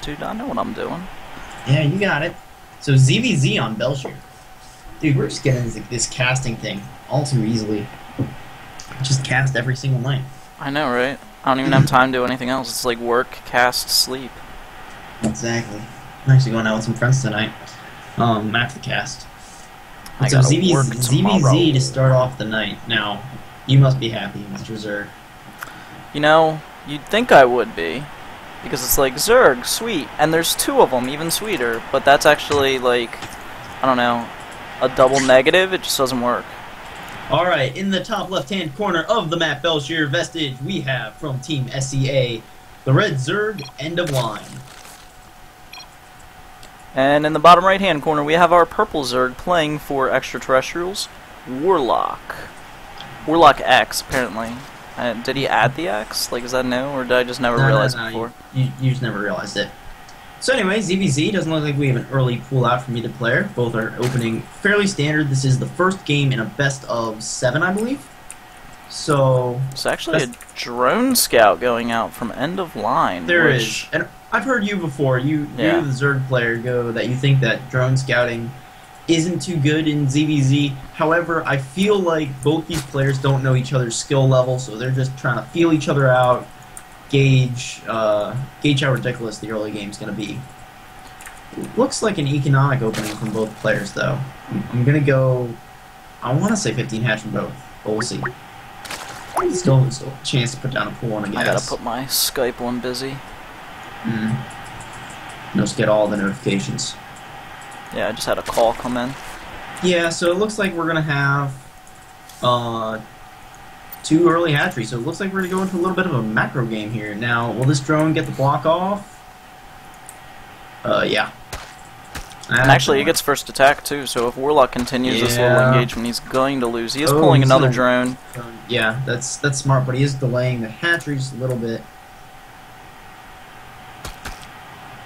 Dude, I know what I'm doing. Yeah, you got it. So ZVZ on Belshire. Dude, we're just getting this casting thing all too easily. Just cast every single night. I know, right? I don't even have time to do anything else. It's like work, cast, sleep. Exactly. I'm actually going out with some friends tonight. After the cast. I So gotta work tomorrow. ZVZ to start off the night. Now, you must be happy, Mr. Zerg. You know, you'd think I would be. Because it's like, Zerg, sweet. And there's two of them, even sweeter. But that's actually like, I don't know, a double negative. It just doesn't work. Alright, in the top left-hand corner of the map, Belshire Vestige, we have from Team SCA, the Red Zerg, end of line. And in the bottom right-hand corner, we have our purple Zerg playing for extraterrestrials, Warlock. Warlock X, apparently. Did he add the X? Like, is that new, or did I just never realize it before? You just never realized it. So anyway, ZVZ doesn't look like we have an early pool out from either player. Both are opening fairly standard. This is the first game in a best of 7, I believe. So it's actually a drone scout going out from end of line. There is. And I've heard you before. You the Zerg player, go that you think that drone scouting isn't too good in ZVZ. However, I feel like both these players don't know each other's skill level, so they're just trying to feel each other out, gauge how ridiculous the early game's going to be. Looks like an economic opening from both players, though. I'm going to go, I want to say 15 hatch from both, but we'll see. Still a chance to put down a pool on a gas. I gotta put my Skype one busy. Just get all the notifications. Yeah, I just had a call come in. Yeah, so it looks like we're going to have 2 early hatcheries, so it looks like we're going to go into a little bit of a macro game here. Now, will this drone get the block off? Yeah. And actually, he gets first attack, too, so if Warlock continues this little engagement, he's going to lose. He is pulling another drone. Yeah, that's smart, but he is delaying the hatchery just a little bit.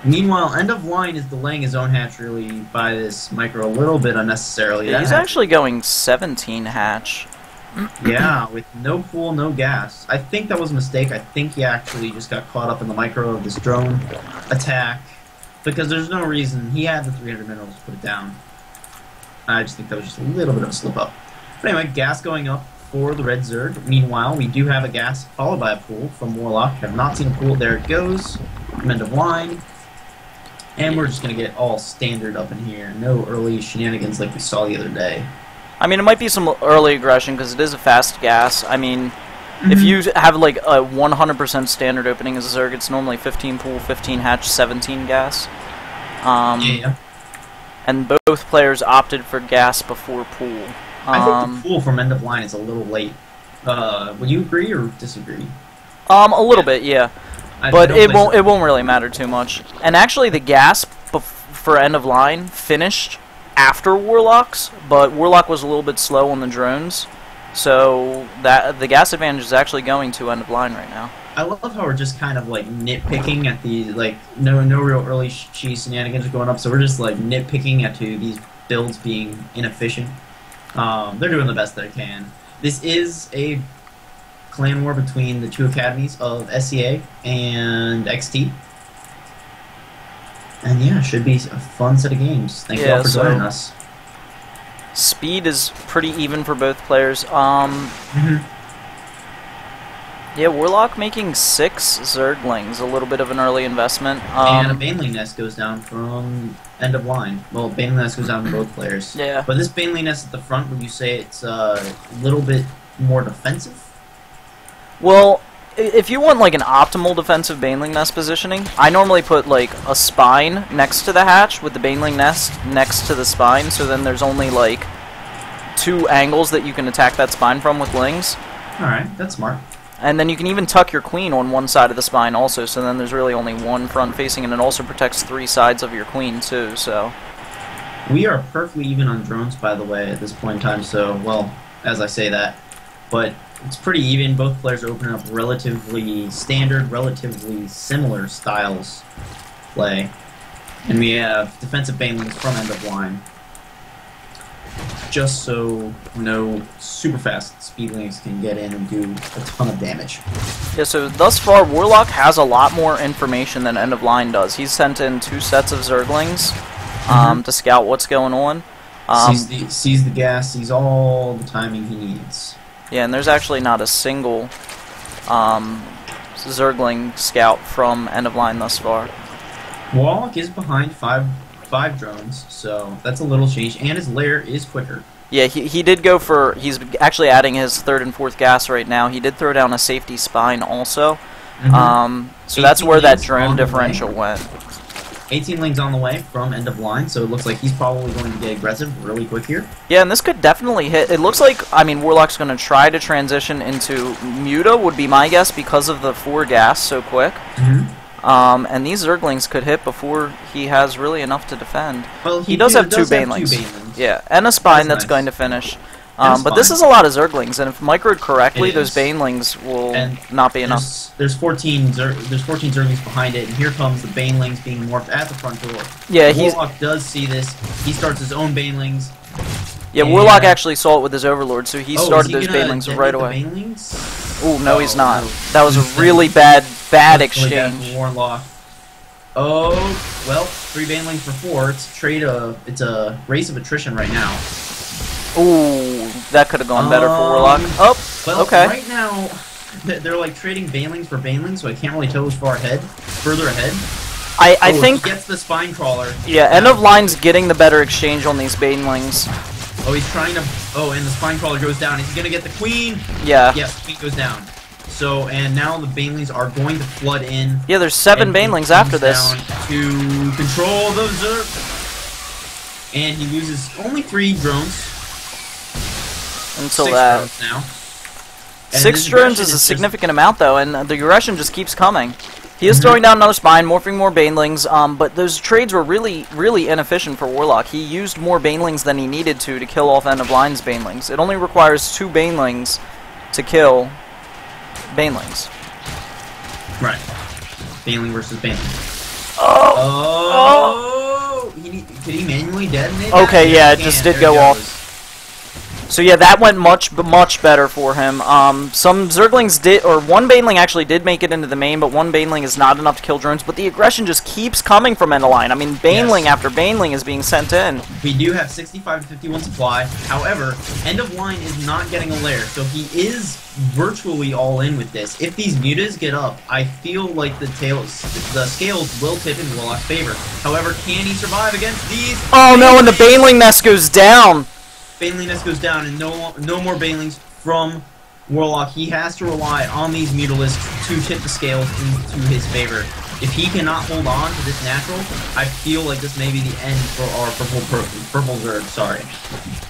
Meanwhile, end of line is delaying his own hatchery by this micro a little bit unnecessarily. Yeah, he's actually going 17 hatch. Yeah, with no pool, no gas. I think that was a mistake. I think he actually just got caught up in the micro of this drone attack. Because there's no reason. He had the 300 minerals to put it down. I just think that was just a little bit of a slip-up. But anyway, gas going up for the Red Zerg. Meanwhile, we do have a gas followed by a pool from Warlock. Have not seen a pool. There it goes. From end of line. And we're just going to get all standard up in here. No early shenanigans like we saw the other day. I mean, it might be some early aggression because it is a fast gas. I mean, if you have like a 100% standard opening as a Zerg, it's normally 15 pool, 15 hatch, 17 gas. Yeah. And both players opted for gas before pool. I think the pool from end of line is a little late. Would you agree or disagree? A little bit, yeah. But it won't really matter too much. And actually, the gas for end of line finished after Warlock's, but Warlock was a little bit slow on the drones, so that the gas advantage is actually going to end of line right now. I love how we're just kind of like nitpicking at the no real early cheese shenanigans are going up, so we're just like nitpicking at these builds being inefficient. They're doing the best they can. This is a clan war between the two academies of SCA and XT. And yeah, should be a fun set of games. Thank you all for joining us. Speed is pretty even for both players. Yeah, Warlock making 6 Zerglings, a little bit of an early investment. And a Baneling Nest goes down from end of line. Well, Baneling Nest goes down to both players. Yeah. But this Baneling Nest at the front, would you say it's a little bit more defensive? Well, if you want like an optimal defensive Baneling Nest positioning, I normally put like a spine next to the hatch with the Baneling Nest next to the spine, so then there's only like 2 angles that you can attack that spine from with lings. Alright, that's smart. And then you can even tuck your queen on one side of the spine also, so then there's really only one front facing, and it also protects 3 sides of your queen too, so. We are perfectly even on drones, by the way, at this point in time, so, well, as I say that. But it's pretty even. Both players are opening up relatively standard, relatively similar styles play. And we have defensive banelings from end of line. just so no super fast speedlings can get in and do a ton of damage. Yeah, so thus far, Warlock has a lot more information than End of Line does. He's sent in 2 sets of Zerglings to scout what's going on. Sees the gas, sees all the timing he needs. Yeah, and there's actually not a single Zergling scout from End of Line thus far. Warlock is behind five drones, so that's a little change, and his lair is quicker. Yeah, he did go for, he's actually adding his 3rd and 4th gas right now. He did throw down a safety spine also. So that's where that drone differential went. 18 lings on the way from End of Line, so it looks like he's probably going to get aggressive really quick here. Yeah, and this could definitely hit. It looks like, I mean, Warlock's going to try to transition into Muta, would be my guess, because of the 4 gas so quick. And these Zerglings could hit before he has really enough to defend. Well, he does have 2 Banelings. Yeah, and a spine that's going to finish. But this is a lot of Zerglings, and if microed correctly, those Banelings will not be enough. There's 14 Zerglings behind it, and here comes the Banelings being morphed at the front door. Yeah, Warlock does see this. He starts his own Banelings. Yeah, Warlock actually saw it with his Overlord, so he started those Banelings right away. Oh, no, he's not. That was a really bad exchange. Warlock. Oh, well, 3 Banelings for 4. It's a race of attrition right now. Ooh, that could have gone better for Warlock. Oh, well, okay. Right now, they're like trading Banelings for Banelings, so I can't really tell who's further ahead. I think he gets the spine crawler. Yeah, End of Line's getting the better exchange on these Banelings. Oh, he's trying to. Oh, and the spine crawler goes down. Is he gonna get the queen? Yeah. Yeah, the queen goes down. So, and now the Banelings are going to flood in. Yeah, there's 7 Banelings after this. To control the Zerg. And he loses only 3 drones. Until 6 that. drones now. 6 drones is a significant amount, though, and the aggression just keeps coming. He is throwing down another spine, morphing more Banelings, but those trades were really, really inefficient for Warlock. He used more Banelings than he needed to kill off End of Line's Banelings. It only requires 2 Banelings to kill Banelings. Right. Baneling versus Baneling. Oh! Could he manually detonate? Okay, yeah, it just did go off. So yeah, that went much better for him. Some Zerglings did, or 1 Baneling actually did make it into the main, but 1 Baneling is not enough to kill drones. But the aggression just keeps coming from End of Line. I mean, Baneling after Baneling is being sent in. We do have 65 to 51 supply. However, End of Line is not getting a lair, so he is virtually all in with this. If these mutas get up, I feel like the scales will tip in Warlock's favor. However, can he survive against these? Oh no, and the Baneling nest goes down. Baneling nest goes down, and no more Banelings from Warlock. He has to rely on these Mutalisks to tip the scales into his favor. If he cannot hold on to this natural, I feel like this may be the end for our purple Zerg. Sorry.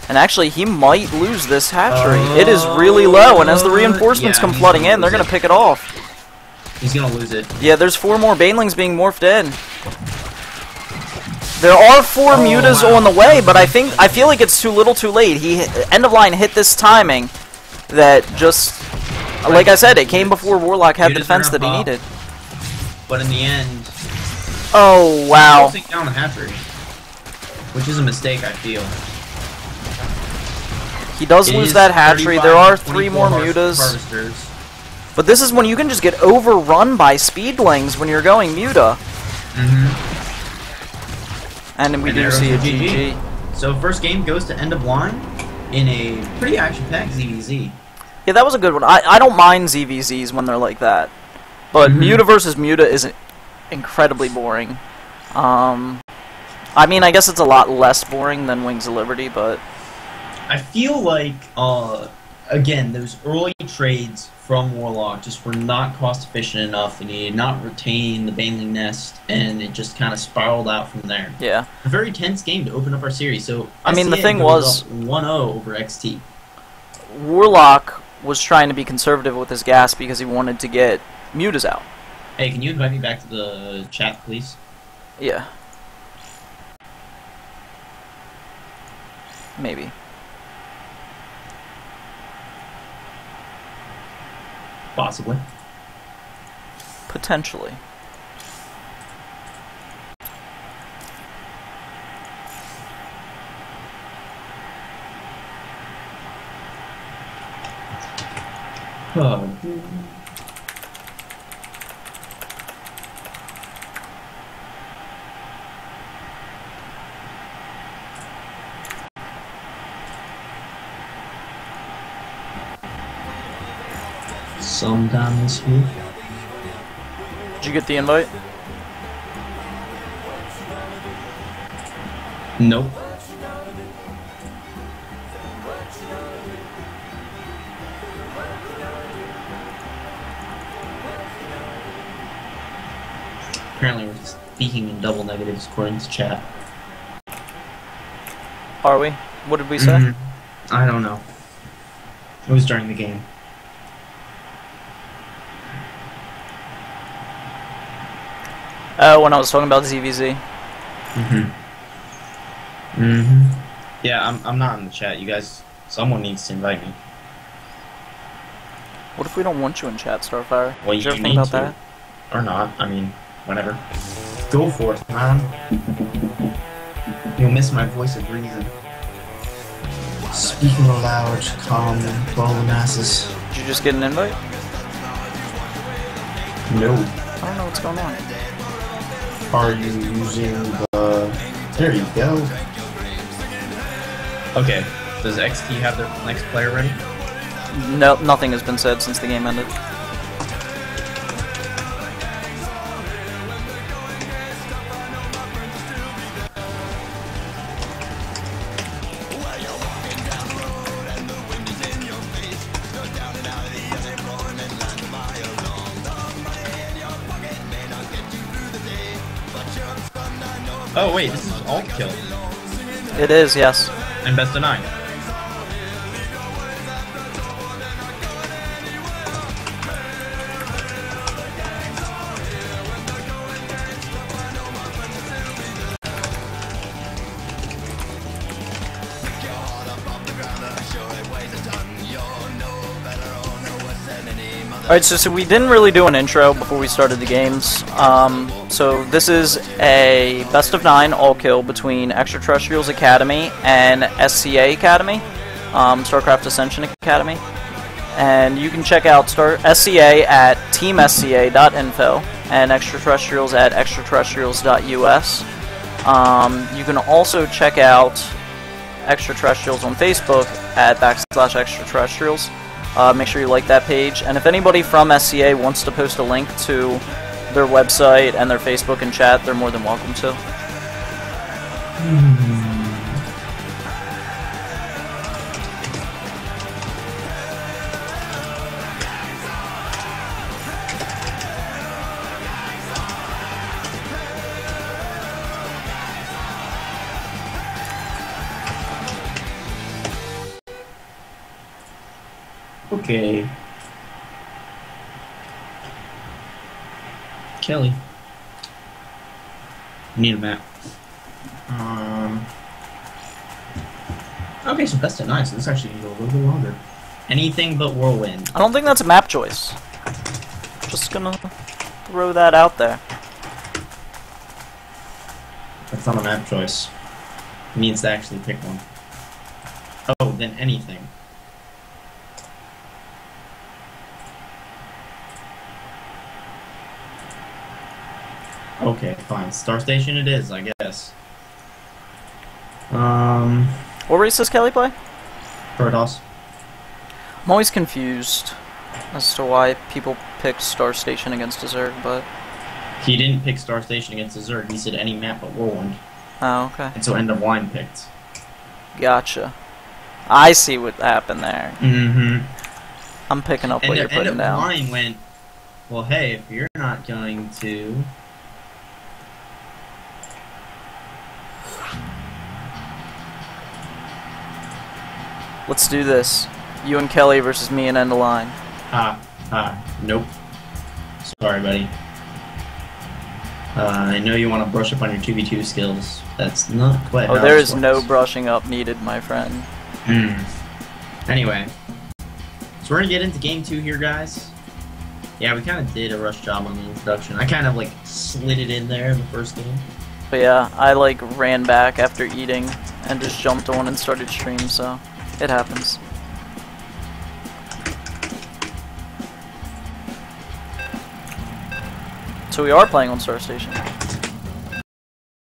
And actually, he might lose this hatchery. It is really low, and as the reinforcements come flooding in, they're going to pick it off. He's going to lose it. Yeah, there's 4 more Banelings being morphed in. There are 4 mutas on the way, but I feel like it's too little too late. End of Line hit this timing that just, like I said, it came before Warlock had the defense that he needed. But in the end, oh wow, he'll take down the hatchery, which is a mistake, I feel. He does lose that hatchery. There are 3 more mutas. But this is when you can just get overrun by speedlings when you're going muta. And then we do see a GG. So first game goes to End of Line in a pretty action-packed ZVZ. Yeah, that was a good one. I don't mind ZVZs when they're like that. But Muta versus Muta is incredibly boring. I mean, I guess it's a lot less boring than Wings of Liberty, but... I feel like, again, those early trades from Warlock just were not cost-efficient enough, and he did not retain the Baneling Nest, and it just kind of spiraled out from there. Yeah. A very tense game to open up our series, so... I mean, the thing was... 1-0 over XT. Warlock was trying to be conservative with his gas because he wanted to get mutas out. Hey, can you invite me back to the chat, please? Yeah. Maybe. Possibly. Potentially. Oh. Sometime this week. Did you get the invite? Nope. Apparently we're speaking in double negatives according to chat. Are we? What did we say? I don't know. It was during the game. Oh, when I was talking about ZVZ. Yeah, I'm not in the chat. You guys, someone needs to invite me. What if we don't want you in chat, Starfire? Well, Did you you ever need think about to. that? Or not. I mean, whatever. Go for it, man. You'll miss my voice of reason. Speaking aloud, calm, to all the masses. Did you just get an invite? No. I don't know what's going on. Are you using the... There you go. Okay. Does XT have their next player ready? No, nothing has been said since the game ended. Oh wait, this is alt kill. It is, yes. And best of 9. Alright, so we didn't really do an intro before we started the games. So this is a best of 9 all kill between Extraterrestrials Academy and SCA Academy, StarCraft Ascension Academy. And you can check out SCA at teamsca.info and Extraterrestrials at extraterrestrials.us. You can also check out Extraterrestrials on Facebook at /extraterrestrials. Make sure you like that page, and if anybody from SCA wants to post a link to their website and their Facebook and chat, they're more than welcome to. Okay. Kelly. Need a map. Okay, so best of 9, so this actually can go a little bit longer. Anything but Whirlwind. I don't think that's a map choice. Just gonna throw that out there. That's not a map choice. It means to actually pick one. Oh, then anything. Okay, fine. Star Station it is, I guess. What race does Kelly play? Protoss. I'm always confused as to why people pick Star Station against a Zerg, but... He didn't pick Star Station against the Zerg, he said any map but Whirlwind. Oh, okay. And so End of Line picked. Gotcha. I see what happened there. Mm-hmm. I'm picking up what you're putting down. End of Line went, well, hey, if you're not going to... Let's do this. You and Kelly versus me and End of Line. Nope. Sorry, buddy. I know you want to brush up on your 2v2 skills. That's not quite how there this is no works. brushing up needed, my friend. Anyway. So we're gonna get into game 2 here, guys. Yeah, we kind of did a rush job on the introduction. I kind of, like, slid it in there in the first game. But yeah, I, like, ran back after eating and just jumped on and started stream, so... It happens. So we are playing on Star Station.